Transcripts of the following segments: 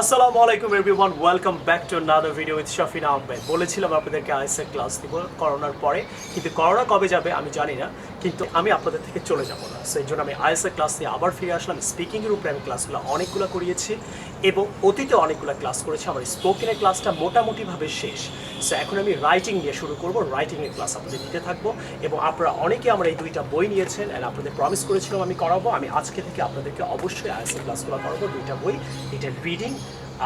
আসসালামু আলাইকুম everyone, welcome back to another video with Shafin Ahmed. বলেছিলাম আপনাদেরকে আইএলটিএস ক্লাস দিব করোনার পরে, কিন্তু করোনা কবে যাবে আমি জানি না, কিন্তু আমি আপনাদের থেকে চলে যাব না। সো এই জন্য আমি আইএলটিএস ক্লাস নিয়ে আবার ফিরে আসলাম। স্পিকিংয়ের উপরে আমি ক্লাসগুলো অনেকগুলো করিয়েছি এবং অতীতে অনেকগুলো ক্লাস করেছি। আমার স্পোকেনের ক্লাসটা মোটামুটিভাবে শেষ। সো এখন আমি রাইটিং নিয়ে শুরু করব। রাইটিংয়ের ক্লাস আপনাদের দিতে থাকবো এবং আপনারা অনেকে আমার এই দুইটা বই নিয়েছেন অ্যান্ড আপনাদের প্রমিস করেছিলাম আমি করাবো। আমি আজকে থেকে আপনাদেরকে অবশ্যই আইএলটিএস ক্লাসগুলো করাবো। দুইটা বই, এটা রিডিং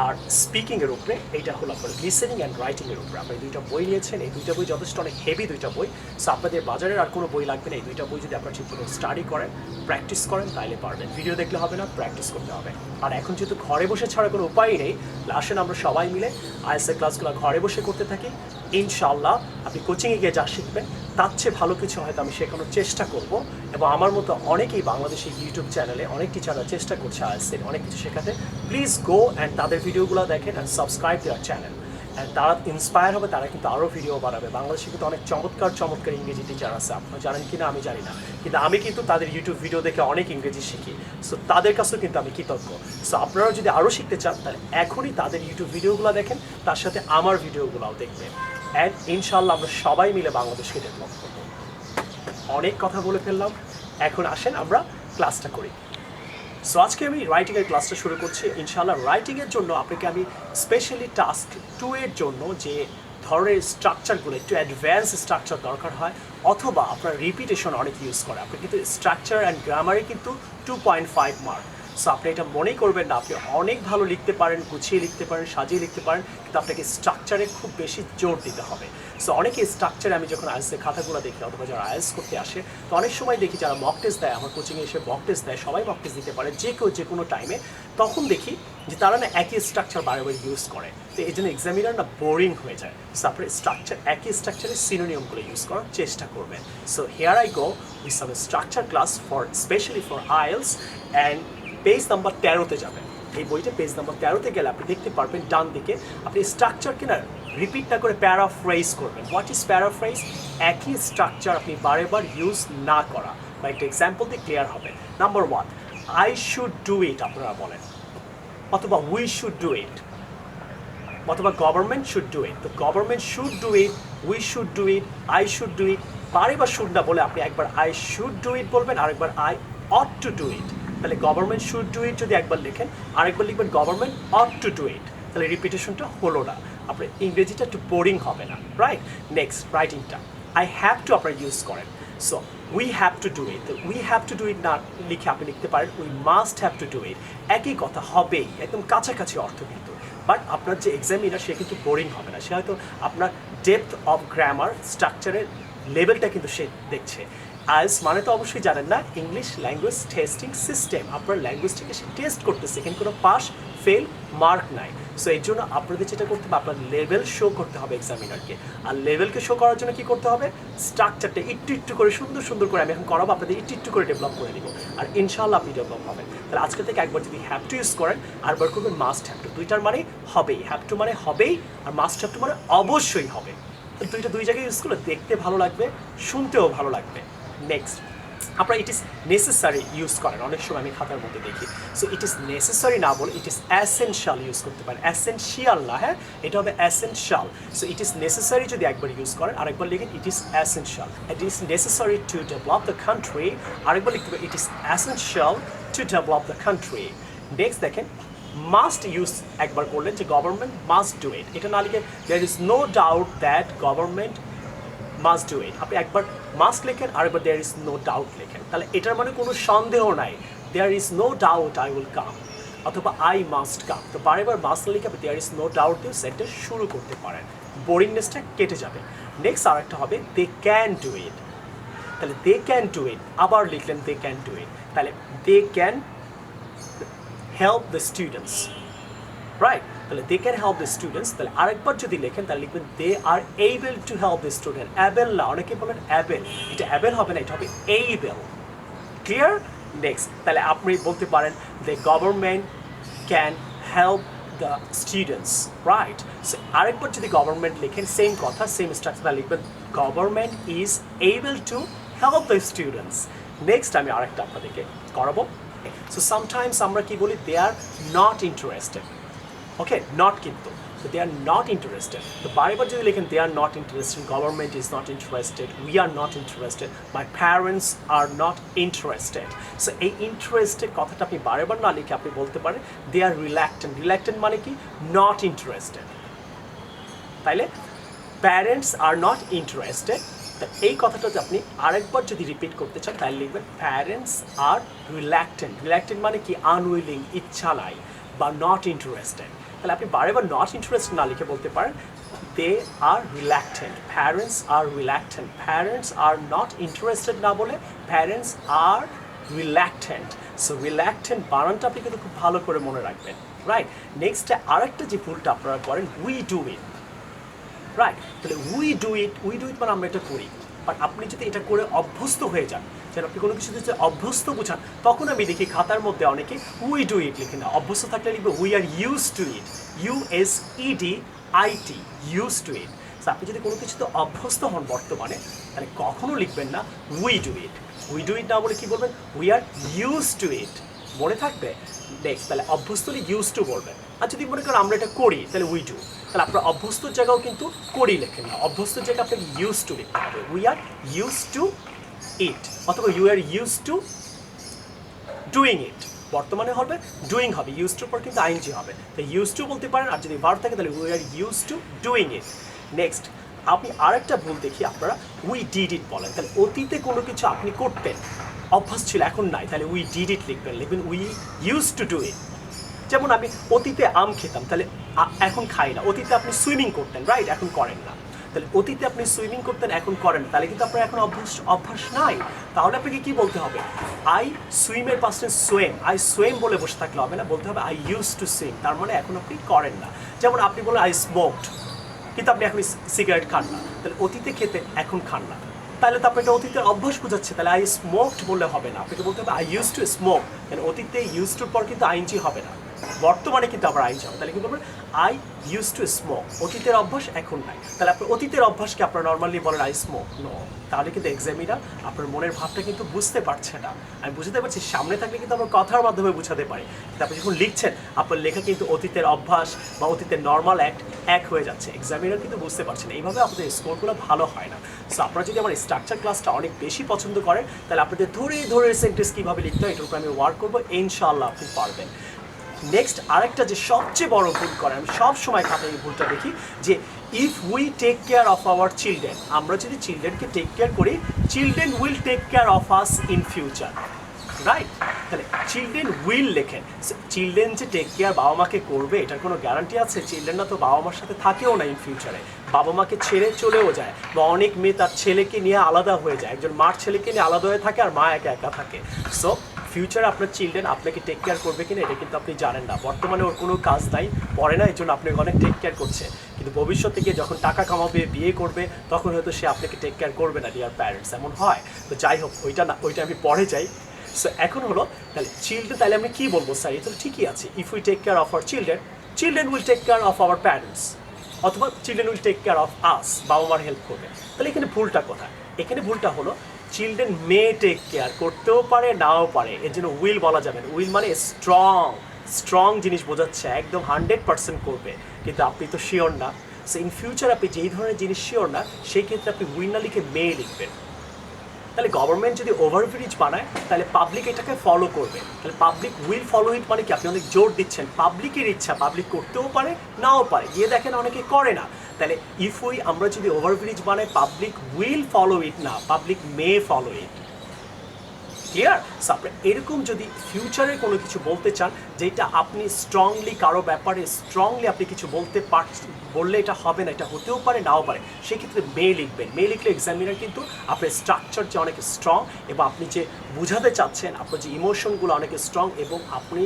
আর স্পিকিংয়ের উপরে, এইটা হলো আপনার লিসেনিং অ্যান্ড রাইটিংয়ের উপরে। আপনার দুইটা বই নিয়েছেন, এই দুইটা বই যথেষ্ট অনেক হেভি দুইটা বই। সো আপনাদের বাজারের আর কোনো বই লাগবে না। এই দুইটা বই যদি আপনারা ঠিকমতো স্টাডি করেন, প্র্যাকটিস করেন, তাহলে পারবেন। ভিডিও দেখলে হবে না, প্র্যাকটিস করতে হবে। আর এখন যেহেতু ঘরে বসে ছাড়া কোনো উপায়ই নেই, আসেন আমরা সবাই মিলে আইএলটিএস ক্লাসগুলো ঘরে বসে করতে থাকি। ইনশাআল্লাহ আপনি কোচিংয়ে গিয়ে যা শিখবেন তার চেয়ে ভালো কিছু হয়তো আমি শেখানোর চেষ্টা করব। এবং আমার মতো অনেকেই বাংলাদেশি ইউটিউব চ্যানেলে অনেক টিচাররা চেষ্টা করছে আইএলটিএস অনেক কিছু শেখাতে। প্লিজ গো অ্যান্ড তাদের ভিডিওগুলো দেখেন অ্যান্ড সাবস্ক্রাইব দেওয়ার চ্যানেল। অ্যান্ড তারা ইন্সপায়ার হবে, তারা কিন্তু আরও ভিডিও বানাবে। বাংলাদেশে কিন্তু অনেক চমৎকার চমৎকার ইংরেজি টিচার আছে, আপনারা জানেন কি না আমি জানি না, কিন্তু আমি কিন্তু তাদের ইউটিউব ভিডিও দেখে অনেক ইংরেজি শিখি। সো তাদের কাছেও কিন্তু আমি কৃতজ্ঞ। সো আপনারা যদি আরও শিখতে চান তাহলে এখনই তাদের ইউটিউব ভিডিওগুলো দেখেন, তার সাথে আমার ভিডিওগুলোও দেখবেন। অ্যান্ড ইনশাআল্লাহ আমরা সবাই মিলে বাংলাদেশকে ডেভেলপ করবো। অনেক কথা বলে ফেললাম, এখন আসেন আমরা ক্লাসটা করি। সো আজকে আমি রাইটিংয়ের ক্লাসটা শুরু করছি। ইনশাআল্লাহ রাইটিংয়ের জন্য আপনাকে আমি স্পেশালি টাস্ক 2 এর জন্য যে ধরনের স্ট্রাকচারগুলো, একটু অ্যাডভান্স স্ট্রাকচার দরকার হয়, অথবা আপনার রিপিটেশন অনেক ইউজ করে, আপনি কিন্তু স্ট্রাকচার অ্যান্ড গ্রামারে কিন্তু 2.5 মার্ক। সো আপনি এটা মনেই করবেন না, আপনি অনেক ভালো লিখতে পারেন, গুছিয়ে লিখতে পারেন, সাজিয়ে লিখতে পারেন, কিন্তু আপনাকে স্ট্রাকচারে খুব বেশি জোর দিতে হবে। সো অনেকে স্ট্রাকচারে, আমি যখন আইএলটিএসের খাতাগুলো দেখি অথবা যারা আইএলটিএস করতে আসে, তো অনেক সময় দেখি যারা মক টেস্ট দেয়, আমার কোচিংয়ে এসে মক টেস্ট দেয়, সবাই মক টেস্ট দিতে পারে যে কেউ যে কোনো টাইমে, তখন দেখি যে তারা না একই স্ট্রাকচার বারবার ইউজ করে। তো এই জন্য এক্সামিনার না বোরিং হয়ে যায়। সো আপনার স্ট্রাকচার, একই স্ট্রাকচারের সিনোনিয়মগুলো ইউজ করার চেষ্টা করবেন। So here I go with some structure class for specially for IELTS. And page number 13-তে যাবেন। এই বইটা পেজ নাম্বার 13-তে গেলে আপনি দেখতে পারবেন ডান দিকে আপনি স্ট্রাকচারকে না রিপিট না করে প্যারাফ্রেজ করবেন। What is paraphrase? একই স্ট্রাকচার আপনি বারেবার ইউজ না করা। বা একটা এক্সাম্পল দিয়ে ক্লিয়ার হবে। নাম্বার 1, আই শুড ডু ইট আপনারা বলেন, অথবা উই শুড ডু ইট, অথবা গভর্নমেন্ট শুড ডু ইট। তো government should do it, we should do it, I should do it. বারেবার শুড না বলে আপনি একবার আই শুড ডু ইট বলবেন, আরেকবার I ought to do it. তাহলে গভর্নমেন্ট শুড ডু ইট যদি একবার লেখেন, আরেকবার লিখবেন government ought to do it. তাহলে রিপিটেশনটা হলো না, আপনার ইংরেজিটা একটু বোরিং হবে না, রাইট? নেক্সট রাইটিংটা আই হ্যাভ টু আপনারা ইউজ করেন। So we have to do it, we have to do it না লিখে আপনি লিখতে পারেন we must have to do it. একই কথা হবেই, একদম কাছাকাছি অর্থ কিন্তু। বাট আপনার যে এক্সামিনার সে কিন্তু বোরিং হবে না, সে হয়তো আপনার ডেপথ অফ গ্রামার স্ট্রাকচারের লেভেলটা কিন্তু সে দেখছে। আইএলটিএস মানে তো অবশ্যই জানেন না, ইংলিশ ল্যাঙ্গুয়েজ টেস্টিং সিস্টেম। আপনার ল্যাঙ্গুয়েজটাকে সে টেস্ট করতেছে, এখানে কোনো পাস ফেল মার্ক নাই। সো এই জন্য আপনাদের যেটা করতে হবে, আপনার লেভেল শো করতে হবে এক্সামিনারকে। আর লেভেলকে শো করার জন্য কী করতে হবে? স্ট্রাকচারটা একটু একটু করে সুন্দর সুন্দর করে আমি এখন করাবো, আপনাদের একটু একটু করে ডেভেলপ করে দিব। আর ইনশাআল্লাহ আপনি ডেভেলপ হবেন। তাহলে আজকে থেকে একবার যদি হ্যাভ টু ইউজ করেন, আরবার করবেন মাস্ট হ্যাভ টু। দুইটার মানে হবেই, হ্যাভ টু মানে হবেই, আর মাস্ট হ্যাভ টু মানে অবশ্যই হবে। তো দুইটা দুই জায়গায় ইউজ করলে দেখতে ভালো লাগবে, শুনতেও ভালো লাগবে। নেক্সট আপনারা ইট ইজ নেসেসারি ইউজ করেন, অনেক সময় আমি খাতার মধ্যে দেখি। সো ইট ইজ নেসেসারি না বলে ইট ইজ অ্যাসেনশিয়াল ইউজ করতে পারেন। অ্যাসেনশিয়াল না, হ্যাঁ, এটা হবে essential. So it is necessary যদি একবার ইউজ করেন, আরেকবার লিখেন it is essential. It is necessary to develop the country, আরেকবার লিখতে হবে it is essential to develop the country. Next দেখেন মাস্ট ইউজ একবার করলেন যে গভর্নমেন্ট মাস্ট ডু ইট, এটা না লিখে there is no doubt that government must do it. আপনি একবার মাস্ট লেখেন, আরেকবার দেয়ার ইজ নো ডাউট লেখেন, তাহলে এটার মানে কোনো সন্দেহ নাই। There is no doubt I will come, অথবা আই মাস্ট কাম। তো বারেবার মাস্ট লিখে আপনি দেয়ার ইজ নো ডাউট দিয়ে সেন্টেন্স শুরু করতে পারেন, বোরিংনেসটা কেটে যাবে। নেক্সট আরেকটা হবে দে ক্যান ডু ইট। তাহলে দে ক্যান ডু ইট, আবার লিখলেন দে ক্যান ডু ইট, তাহলে they can help the students, right? তাহলে they can help the students. তাহলে আরেকবার যদি লেখেন তাহলে লিখবেন they are able to help the student. Able না, অনেকে বলেন অ্যাবেল, এটা অ্যাবেল হবে না, এটা হবে এইবেল। ক্লিয়ার? নেক্সট তাহলে আপনি বলতে পারেন the government can help the students, right? So আরেকবার যদি গভর্নমেন্ট লেখেন, সেম কথা সেম স্ট্রাকচার, লিখবেন government is able to help the students. Next আমি আরেকটা আপনাদেরকে করাবো। সো সামটাইমস আমরা কি বলি, they are not interested. Okay, not কিন্তু। So they are not interested. তো বারবার যদি লেখেন they are not interested, government is not interested, we are not interested, my parents are not interested. So এই interested কথাটা আপনি বারবার না লিখে আপনি বলতে পারেন they are reluctant. Reluctant মানে কি? Not interested. তাইলে প্যারেন্টস আর নট ইন্টারেস্টেড। তা এই কথাটা আপনি আরেকবার যদি রিপিট করতে চান তাহলে লিখবেন প্যারেন্টস আর রিল্যাক্টেন্ট। রিল্যাক্টেন্ট মানে কি? আনউইলিং, ইচ্ছা নাই বা নট ইন্টারেস্টেড। তাহলে আপনি বারেবার নট ইন্টারেস্টেড না লিখে বলতে পারেন they are reluctant, parents are reluctant. Parents are not interested না বলে parents are reluctant. So reluctant বানানটা আপনি কিন্তু খুব ভালো করে মনে রাখবেন, রাইট? নেক্সটে আরেকটা যে ভুলটা আপনারা করেন উই ডু ইট, রাইট? তাহলে উই ডু ইট মানে আমরা এটা করি, বাট আপনি যদি এটা করে অভ্যস্ত হয়ে যান, যেন আপনি কোনো কিছু যদি অভ্যস্ত বোঝান, তখন আমি দেখি খাতার মধ্যে অনেকে উই ডু ইট লিখে না। অভ্যস্ত থাকলে লিখবে we are use to it, USEDIT, use to it. আপনি যদি কোনো কিছুতে অভ্যস্ত হন বর্তমানে, তাহলে কখনো লিখবেন না we do it. We do it না বলে কি বলবেন? উই আর ইউজ টু ইট। মনে থাকবে? নেক্সট, তাহলে অভ্যস্ত হলে ইউজ টু বলবেন। আর যদি মনে করেন আমরা এটা করি, তাহলে উই ডু। তাহলে আপনার অভ্যস্তর জায়গাও কিন্তু করি লেখেন না, অভ্যস্তর জায়গায় আপনাকে ইউজ টু লিখতে হবে। We are use to it অথবা you are use to doing it. বর্তমানে হবে ডুইং হবে, ইউজ টুর পর কিন্তু আইএনজি হবে। তো ইউজ টু বলতে পারেন, আর যদি ভার্ব থাকে তাহলে we are use to doing it. Next, আপনি আরেকটা ভুল দেখি আপনারা উই ডিড ইট বলেন। তাহলে অতীতে কোনো কিছু আপনি করতেন, অভ্যাস ছিল, এখন নাই, তাহলে উই ডিড ইট লিখবেন উই ইউজ টু ডু ইট। যেমন আমি অতীতে আম খেতাম, তাহলে এখন খাই না। অতীতে আপনি সুইমিং করতেন, রাইট? এখন করেন না। তাহলে অতীতে আপনি সুইমিং করতেন, এখন করেন না, তাহলে কিন্তু আপনার এখন অভ্যাস নাই। তাহলে আপনাকে কি বলতে হবে? আই সুইমের পাশে সোয়েম, আই সোয়েম বলে বসে থাকলে হবে না, বলতে হবে আই ইউজ টু সুইম। তার মানে এখন আপনি করেন না। যেমন আপনি বলেন আই স্মোকড, কিন্তু আপনি এখন সিগারেট খান না, তাহলে অতীতে খেতেন, এখন খান না, তাহলে তো আপনি এটা অতীতের অভ্যাস বোঝাচ্ছে। তাহলে আই স্মোকড বললে হবে না, আপনাকে বলতে হবে আই ইউজ টু স্মোক। তাহলে অতীতে ইউজ টুর পর কিন্তু আইএনজি হবে না, বর্তমানে কিন্তু আবার আইএনজি হবে। তাহলে কি বলবেন? আই ইউজ টু স্মোক, অতীতের অভ্যাস এখন নাই। তাহলে আপনার অতীতের অভ্যাসকে আপনার নর্মালি বলেন আই স্মোক, নো। তাহলে কিন্তু এক্সামিনার আপনার মনের ভাবটা কিন্তু বুঝতে পারছে না। আমি বুঝতে পারছি, সামনে থাকলে কিন্তু আমরা কথার মাধ্যমে বুঝাতে পারি, কিন্তু আপনি যখন লিখছেন আপনার লেখা কিন্তু অতীতের অভ্যাস বা অতীতের নর্মাল অ্যাক্ট এক হয়ে যাচ্ছে। এক্সামিনার কিন্তু বুঝতে পারছেন, এইভাবে আপনাদের স্কোরগুলো ভালো হয় না। সো আপনারা যদি আমার স্ট্রাকচার ক্লাসটা অনেক বেশি পছন্দ করেন, তাহলে আপনাদের ধরে ধরে সেন্টেন্স কীভাবে লিখতে হয় এটার উপর আমি ওয়ার্ক করবো, ইনশাআল্লাহ আপনি পারবেন। নেক্সট আরেকটা যে সবচেয়ে বড় ভুল করে, আমি সব সময় খাতায় এই ভুলটা দেখি, যে if we take care of our children, আমরা যদি চিলড্রেনকে টেক কেয়ার করি, children will take care of us in future, right? তাহলে চিলড্রেন উইল লেখেন। চিলড্রেন যে টেক কেয়ার বাবা মাকে করবে এটার কোনো গ্যারান্টি আছে? চিলড্রেনরা তো বাবা মার সাথে থাকেও না ইন ফিউচারে, বাবা মাকে ছেড়ে চলেও যায়, বা অনেক মেয়ে তার ছেলেকে নিয়ে আলাদা হয়ে যায়, একজন মার ছেলেকে নিয়ে আলাদা হয়ে থাকে আর মা একা একা থাকে। সো ফিউচারে আপনার চিলড্রেন আপনাকে টেক কেয়ার করবে কিনা এটা কিন্তু আপনি জানেন না। বর্তমানে ওর কোনো কাজ নাই, পড়ে না, এই জন্য আপনাকে অনেক টেক কেয়ার করছে, কিন্তু ভবিষ্যতে গিয়ে যখন টাকা কামাবে, বিয়ে করবে, তখন হয়তো সে আপনাকে টেক কেয়ার করবে না, ডিয়ার প্যারেন্টস, এমন হয়। তো যাই হোক, ওইটা আমি পরে যাই। সো এখন হলো তাহলে চিলড্রেন, তাহলে আমি কী বলবো? স্যার এটা তো ঠিকই আছে, if we take care of our children, children will take care of our parents, অথবা children will take care of us, বাবা মার হেল্প করবে। তাহলে এখানে ভুলটা কোথায়? এখানে ভুলটা হলো চিলড্রেন মে টেক কেয়ার, করতেও পারে নাও পারে, এর জন্য উইল বলা যাবে না। উইল মানে স্ট্রং জিনিস বোঝাচ্ছে, একদম 100% করবে, কিন্তু আপনি তো শিওর না। সো ইন ফিউচার আপনি যেই ধরনের জিনিস শিওর না, সেই ক্ষেত্রে আপনি উইল না লিখে মে লিখবেন। তাহলে গভর্নমেন্ট যদি ওভারব্রিজ বানায়, তাহলে পাবলিক এটাকে ফলো করবে। তাহলে পাবলিক উইল ফলো ইট মানে কি? আপনি অনেক জোর দিচ্ছেন, পাবলিকের ইচ্ছা, পাবলিক করতেও পারে নাও পারে, গিয়ে দেখেন অনেকে করে না। তাহলে আমরা যদি ওভারব্রিজ বানাই, পাবলিক উইল ফলো ইট না, পাবলিক মে ফলো ইট। ক্লিয়ার? সো আপনি এরকম যদি ফিউচারে কোনো কিছু বলতে চান, যেটা আপনি স্ট্রংলি কারো ব্যাপারে স্ট্রংলি আপনি কিছু বললে এটা হবে না, এটা হতেও পারে নাও পারে, সেক্ষেত্রে মে লিখবেন। মে লিখলে এক্সামিনার কিন্তু আপনার স্ট্রাকচার যে অনেক স্ট্রং, এবং আপনি যে বুঝাতে চাচ্ছেন, আপনার যে ইমোশনগুলো অনেক স্ট্রং, এবং আপনি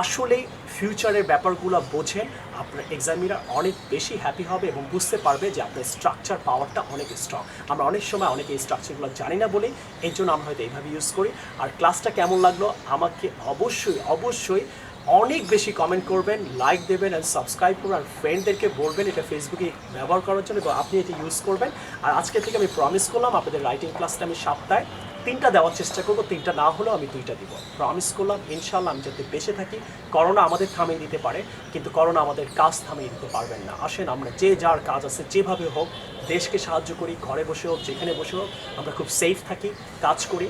আসলেই ফিউচারের ব্যাপারগুলো বোঝেন, আপনার এক্সামিনার অনেক বেশি হ্যাপি হবে এবং বুঝতে পারবে যে আপনার স্ট্রাকচার পাওয়ারটা অনেক স্ট্রং। আমরা অনেক সময় অনেকে এই স্ট্রাকচারগুলো জানি না বলেই এর জন্য আমরা হয়তো এইভাবে ইউজ করি। আর ক্লাসটা কেমন লাগলো আমাকে অবশ্যই অনেক বেশি কমেন্ট করবেন, লাইক দেবেন, অ্যান্ড সাবস্ক্রাইব করবেন, আর ফ্রেন্ডদেরকে বলবেন এটা ফেসবুকে ব্যবহার করার জন্য, এবং আপনি এটা ইউজ করবেন। আর আজকে থেকে আমি প্রমিস করলাম আপনাদের রাইটিং ক্লাসটা আমি সপ্তাহে তিনটা দেওয়ার চেষ্টা করবো, তিনটা না হলেও আমি দুইটা দিব, প্রমিস করলাম। ইনশাল্লাহ আমি যাতে বেঁচে থাকি। করোনা আমাদের থামিয়ে দিতে পারে, কিন্তু করোনা আমাদের কাজ থামিয়ে দিতে পারবেন না। আসেন আমরা যে যার কাজ আছে যেভাবে হোক দেশকে সাহায্য করি, ঘরে বসে হোক যেখানে বসে হোক আমরা খুব সেফ থাকি, কাজ করি।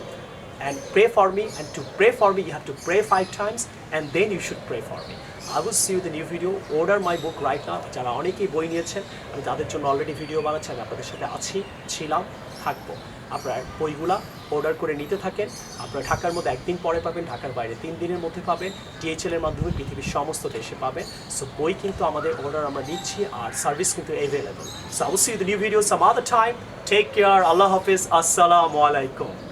And pray for me, and to pray for me you have to pray 5 times and then you should pray for me. I will see you in the new video. Order my book right now. যারা অনেকেই বই নিয়েছেন আমি তাদের জন্য already video বানাচ্ছি, আমি আপনাদের সাথে আছি, ছিলাম, থাকবো। আপনারা বইগুলা অর্ডার করে নিতে থাকেন। আপনারা ঢাকার মধ্যে একদিন পরে পাবেন, ঢাকার বাইরে 3 দিনের মধ্যে পাবেন, DHL এর মাধ্যমে পৃথিবীর সমস্ত দেশে পাবেন। সো বই কিন্তু আমাদের অর্ডার আমরা নিচ্ছি আর সার্ভিস কিন্তু available. So I will see you in the new video some other time. Take care. আল্লাহ হাফিজ। আসসালামু আলাইকুম।